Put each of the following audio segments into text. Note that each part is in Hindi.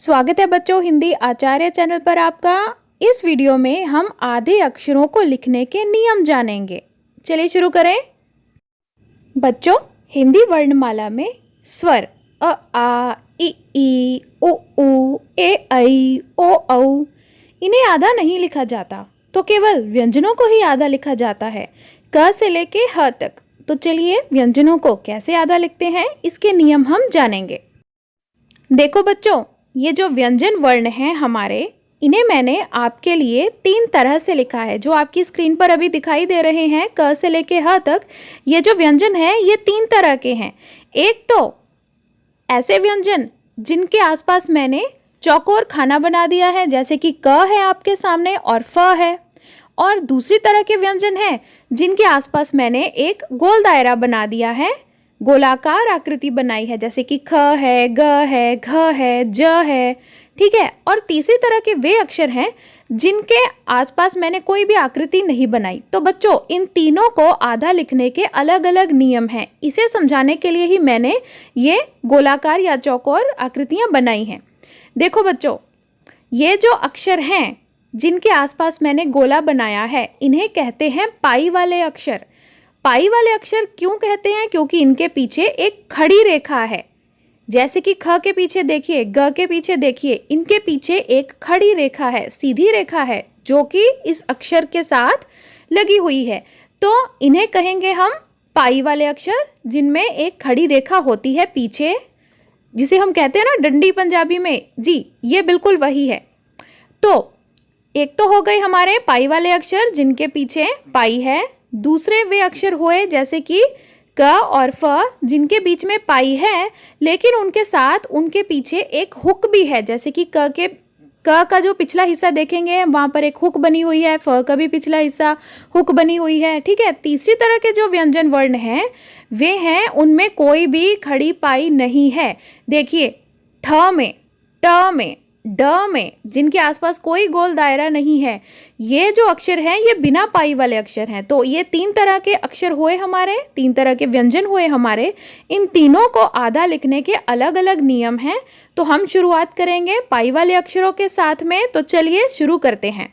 स्वागत है बच्चों हिंदी आचार्य चैनल पर आपका। इस वीडियो में हम आधे अक्षरों को लिखने के नियम जानेंगे। चलिए शुरू करें। बच्चों, हिंदी वर्णमाला में स्वर अ आ इ ई उ ऊ ए ऐ ओ औ इन्हें आधा नहीं लिखा जाता, तो केवल व्यंजनों को ही आधा लिखा जाता है, क से लेके ह तक। तो चलिए व्यंजनों को कैसे आधा लिखते हैं, इसके नियम हम जानेंगे। देखो बच्चों, ये जो व्यंजन वर्ण हैं हमारे, इन्हें मैंने आपके लिए 3 तरह से लिखा है, जो आपकी स्क्रीन पर अभी दिखाई दे रहे हैं क से लेके ह तक। ये जो व्यंजन है ये 3 तरह के हैं। एक तो ऐसे व्यंजन जिनके आसपास मैंने चौकोर खाना बना दिया है, जैसे कि क है आपके सामने और फ है। और दूसरी तरह के व्यंजन हैं जिनके आसपास मैंने एक गोल दायरा बना दिया है, गोलाकार आकृति बनाई है, जैसे कि ख है, ग है, घ है, ज है। ठीक है। और तीसरी तरह के वे अक्षर हैं जिनके आसपास मैंने कोई भी आकृति नहीं बनाई। तो बच्चों, इन तीनों को आधा लिखने के अलग अलग नियम हैं। इसे समझाने के लिए ही मैंने ये गोलाकार या चौकोर आकृतियां बनाई हैं। देखो बच्चों, ये जो अक्षर हैं जिनके आसपास मैंने गोला बनाया है, इन्हें कहते हैं पाई वाले अक्षर। पाई वाले अक्षर क्यों कहते हैं? क्योंकि इनके पीछे एक खड़ी रेखा है। जैसे कि ख के पीछे देखिए, ग के पीछे देखिए, इनके पीछे एक खड़ी रेखा है, सीधी रेखा है, जो कि इस अक्षर के साथ लगी हुई है। तो इन्हें कहेंगे हम पाई वाले अक्षर, जिनमें एक खड़ी रेखा होती है पीछे, जिसे हम कहते हैं ना डंडी पंजाबी में। जी, ये बिल्कुल वही है। तो एक तो हो गए हमारे पाई वाले अक्षर जिनके पीछे पाई है। दूसरे वे अक्षर हुए जैसे कि क और फ, जिनके बीच में पाई है, लेकिन उनके साथ उनके पीछे एक हुक भी है। जैसे कि क का जो पिछला हिस्सा देखेंगे, वहाँ पर एक हुक बनी हुई है, फ का भी पिछला हिस्सा हुक बनी हुई है। ठीक है। तीसरी तरह के जो व्यंजन वर्ण हैं वे हैं उनमें कोई भी खड़ी पाई नहीं है। देखिए, ठ में, ट में, ड में, जिनके आसपास कोई गोल दायरा नहीं है, ये जो अक्षर हैं ये बिना पाई वाले अक्षर हैं। तो ये 3 तरह के अक्षर हुए हमारे, 3 तरह के व्यंजन हुए हमारे। इन तीनों को आधा लिखने के अलग अलग नियम हैं। तो हम शुरुआत करेंगे पाई वाले अक्षरों के साथ में। तो चलिए शुरू करते हैं।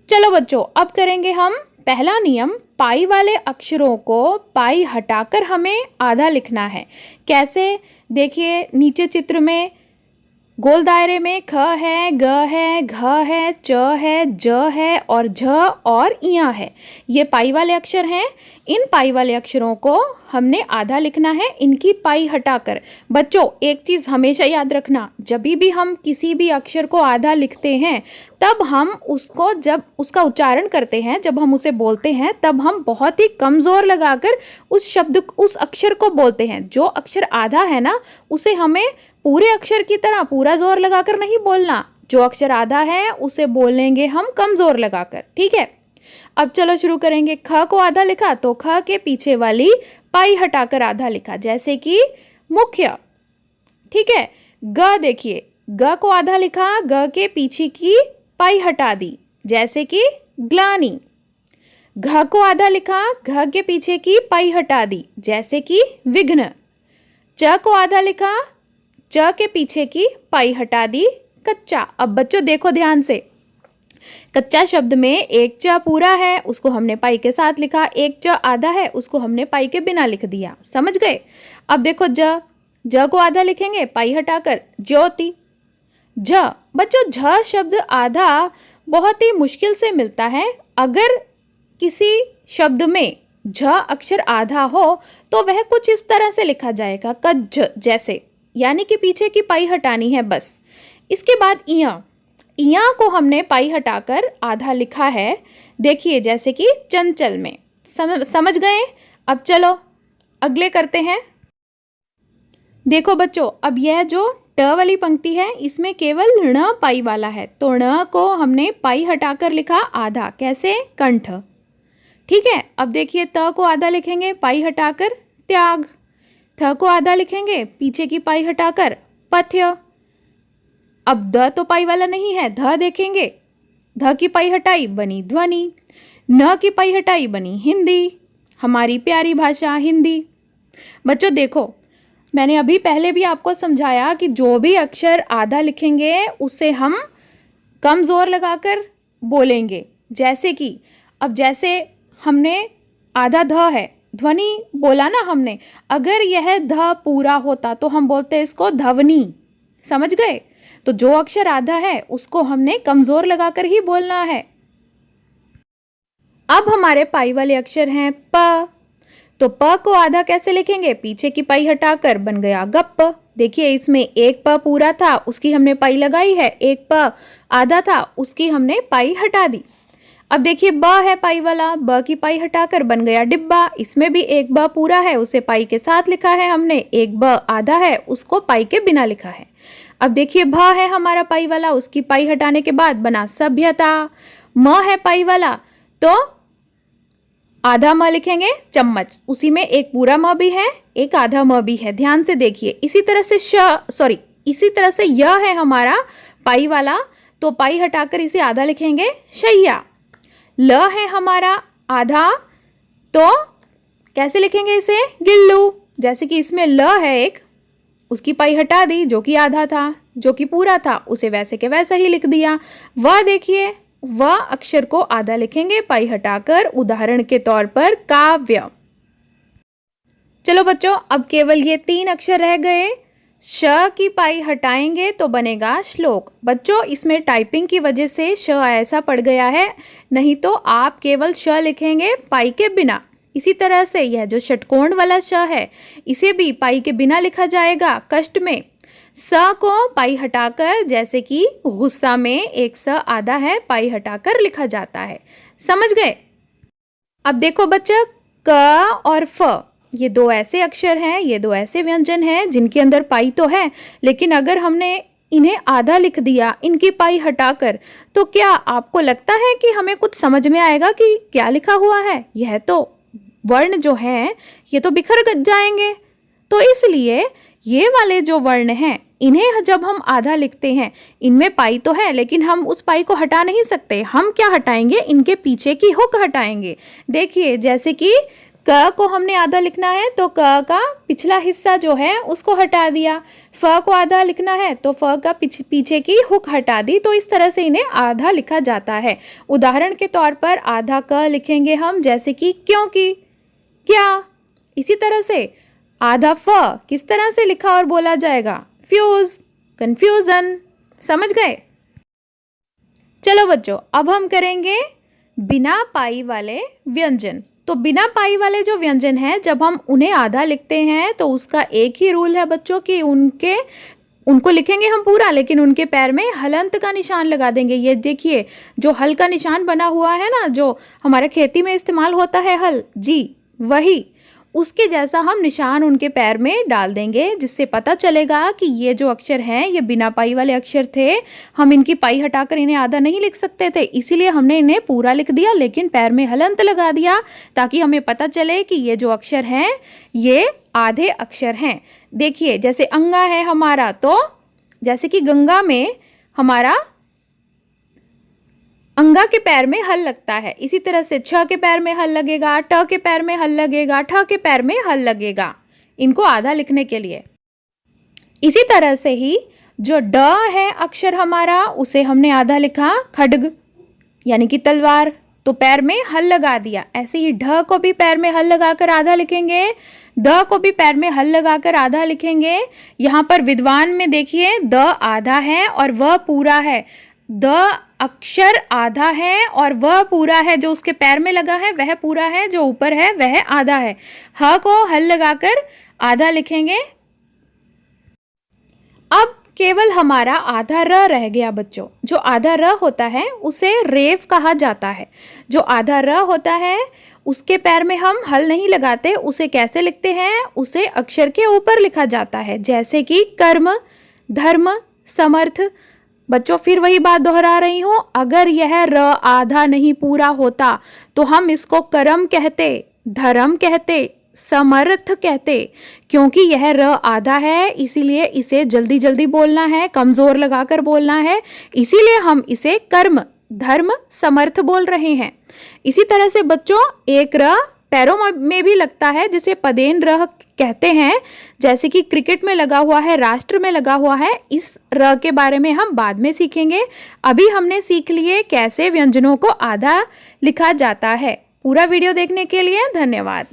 चलो बच्चों, अब करेंगे हम पहला नियम। पाई वाले अक्षरों को पाई हटाकर हमें आधा लिखना है। कैसे? देखिए, नीचे चित्र में गोल दायरे में ख है, ग है, घ है, च है, ज है और झ और इया है। ये पाई वाले अक्षर हैं। इन पाई वाले अक्षरों को हमने आधा लिखना है, इनकी पाई हटाकर। बच्चों, एक चीज़ हमेशा याद रखना, जब भी हम किसी भी अक्षर को आधा लिखते हैं, तब हम उसको, जब उसका उच्चारण करते हैं, जब हम उसे बोलते हैं, तब हम बहुत ही कम जोर लगाकर उस शब्द, उस अक्षर को बोलते हैं। जो अक्षर आधा है ना, उसे हमें पूरे अक्षर की तरह पूरा जोर लगाकर नहीं बोलना। जो अक्षर आधा है उसे बोलेंगे हम कम जोर लगाकर। ठीक है। अब चलो शुरू करेंगे। ख को आधा लिखा तो ख के पीछे वाली पाई हटाकर आधा लिखा, जैसे कि मुख्य। ठीक है। ग देखिए, ग को आधा लिखा, ग के पीछे की पाई हटा दी, जैसे कि ग्लानि। घ को आधा लिखा, घ के पीछे की पाई हटा दी, जैसे कि विघ्न। च को आधा लिखा, च के पीछे की पाई हटा दी, कच्चा। अब बच्चों देखो ध्यान से, कच्चा शब्द में एक च पूरा है, उसको हमने पाई के साथ लिखा। एक च आधा है, उसको हमने पाई के बिना लिख दिया। समझ गए? अब देखो ज को आधा लिखेंगे पाई हटाकर, ज्योति। झ, बच्चों झ शब्द आधा बहुत ही मुश्किल से मिलता है। अगर किसी शब्द में झ अक्षर आधा हो तो वह कुछ इस तरह से लिखा जाएगा, कज्झ जैसे, यानी कि पीछे की पाई हटानी है बस। इसके बाद इया, इया को हमने पाई हटाकर आधा लिखा है। देखिए, जैसे कि चंचल में। समझ गए? अब चलो अगले करते हैं। देखो बच्चों, अब यह जो ट वाली पंक्ति है, इसमें केवल ण पाई वाला है, तो ण को हमने पाई हटाकर लिखा आधा। कैसे? कंठ। ठीक है। अब देखिए, त को आधा लिखेंगे पाई हटाकर, त्याग। थ को आधा लिखेंगे पीछे की पाई हटाकर, पथ्य। अब द तो पाई वाला नहीं है, ध देखेंगे, ध की पाई हटाई बनी ध्वनि, न की पाई हटाई बनी हिंदी, हमारी प्यारी भाषा हिंदी। बच्चों देखो, मैंने अभी पहले भी आपको समझाया कि जो भी अक्षर आधा लिखेंगे उसे हम कम जोर लगाकर बोलेंगे। जैसे कि अब जैसे हमने आधा ध है, ध्वनि बोला ना हमने, अगर यह ध पूरा होता तो हम बोलते हैं इसको ध्वनि। समझ गए? तो जो अक्षर आधा है उसको हमने कमजोर लगाकर ही बोलना है। अब हमारे पाई वाले अक्षर हैं प। तो प को आधा कैसे लिखेंगे? पीछे की पाई हटाकर बन गया गप्प। देखिए इसमें एक प पूरा था, उसकी हमने पाई लगाई है, एक प आधा था, उसकी हमने पाई हटा दी। अब देखिए ब है पाई वाला, ब की पाई हटाकर बन गया डिब्बा। इसमें भी एक ब पूरा है, उसे पाई के साथ लिखा है हमने, एक ब आधा है, उसको पाई के बिना लिखा है। अब देखिए भ है हमारा पाई वाला, उसकी पाई हटाने के बाद बना सभ्यता। म है पाई वाला, तो आधा म लिखेंगे चम्मच, उसी में एक पूरा म भी है, एक आधा म भी है। ध्यान से देखिए। इसी तरह से य है हमारा पाई वाला, तो पाई हटाकर इसे आधा लिखेंगे शैया। ल है हमारा आधा, तो कैसे लिखेंगे इसे? गिल्लू। जैसे कि इसमें ल है एक, उसकी पाई हटा दी, जो कि आधा था, जो कि पूरा था, उसे वैसे के वैसा ही लिख दिया। वह देखिए, वह अक्षर को आधा लिखेंगे पाई हटाकर, उदाहरण के तौर पर काव्य। चलो बच्चों, अब केवल ये 3 अक्षर रह गए। श की पाई हटाएंगे तो बनेगा श्लोक। बच्चों इसमें टाइपिंग की वजह से श ऐसा पड़ गया है, नहीं तो आप केवल श लिखेंगे पाई के बिना। इसी तरह से यह जो षटकोण वाला श है, इसे भी पाई के बिना लिखा जाएगा कष्ट में। स को पाई हटाकर, जैसे कि गुस्सा में एक स आधा है, पाई हटाकर लिखा जाता है। समझ गए? अब देखो बच्चा, क और फ, ये 2 ऐसे अक्षर हैं, ये 2 ऐसे व्यंजन हैं जिनके अंदर पाई तो है, लेकिन अगर हमने इन्हें आधा लिख दिया इनकी पाई हटाकर, तो क्या आपको लगता है कि हमें कुछ समझ में आएगा कि क्या लिखा हुआ है? यह तो वर्ण जो हैं ये तो बिखर जाएंगे। तो इसलिए ये वाले जो वर्ण हैं, इन्हें जब हम आधा लिखते हैं, इनमें पाई तो है लेकिन हम उस पाई को हटा नहीं सकते। हम क्या हटाएंगे? इनके पीछे की हुक हटाएंगे। देखिए जैसे कि क को हमने आधा लिखना है तो क का पिछला हिस्सा जो है उसको हटा दिया। फ को आधा लिखना है तो फ का पीछे की हुक हटा दी। तो इस तरह से इन्हें आधा लिखा जाता है। उदाहरण के तौर पर आधा क लिखेंगे हम, जैसे कि क्योंकि, क्या। इसी तरह से आधा फ किस तरह से लिखा और बोला जाएगा? Fuse, confusion. समझ गए? चलो बच्चों, अब हम करेंगे बिना पाई वाले व्यंजन। तो बिना पाई वाले जो व्यंजन हैं, जब हम उन्हें आधा लिखते हैं तो उसका एक ही रूल है बच्चों कि उनको लिखेंगे हम पूरा, लेकिन उनके पैर में हलंत का निशान लगा देंगे। ये देखिए जो हल का निशान बना हुआ है ना, जो हमारे खेती में इस्तेमाल होता है हल, जी वही, उसके जैसा हम निशान उनके पैर में डाल देंगे, जिससे पता चलेगा कि ये जो अक्षर हैं ये बिना पाई वाले अक्षर थे। हम इनकी पाई हटाकर इन्हें आधा नहीं लिख सकते थे, इसीलिए हमने इन्हें पूरा लिख दिया, लेकिन पैर में हलंत लगा दिया ताकि हमें पता चले कि ये जो अक्षर हैं ये आधे अक्षर हैं। देखिए जैसे अंगा है हमारा, तो जैसे कि गंगा में हमारा अंगा के पैर में हल लगता है, इसी तरह से छ के पैर में हल लगेगा, ट के पैर में हल लगेगा, ठ के पैर में हल लगेगा, इनको आधा लिखने के लिए। इसी तरह से ही जो ड है अक्षर हमारा, उसे हमने आधा लिखा खड्ग यानी कि तलवार, तो पैर में हल लगा दिया। ऐसे ही ढ को भी पैर में हल लगाकर आधा लिखेंगे, द को भी पैर में हल लगाकर आधा लिखेंगे। यहाँ पर विद्वान में देखिए द आधा है और वह पूरा है। द अक्षर आधा है और वह पूरा है, जो उसके पैर में लगा है वह पूरा है, जो ऊपर है वह आधा है। ह को हल लगाकर आधा लिखेंगे। अब केवल हमारा आधा र रह गया बच्चों। जो आधा र होता है उसे रेफ कहा जाता है। जो आधा र होता है उसके पैर में हम हल नहीं लगाते, उसे कैसे लिखते हैं? उसे अक्षर के ऊपर लिखा जाता है, जैसे कि कर्म, धर्म, समर्थ। बच्चों फिर वही बात दोहरा रही हूं, अगर यह र आधा नहीं पूरा होता तो हम इसको कर्म कहते, धर्म कहते, समर्थ कहते। क्योंकि यह र आधा है इसीलिए इसे जल्दी जल्दी बोलना है, कमजोर लगाकर बोलना है, इसीलिए हम इसे कर्म, धर्म, समर्थ बोल रहे हैं। इसी तरह से बच्चों एक र पैरों में भी लगता है, जिसे पदेन र कहते हैं, जैसे कि क्रिकेट में लगा हुआ है, राष्ट्र में लगा हुआ है। इस र के बारे में हम बाद में सीखेंगे। अभी हमने सीख लिए कैसे व्यंजनों को आधा लिखा जाता है। पूरा वीडियो देखने के लिए धन्यवाद।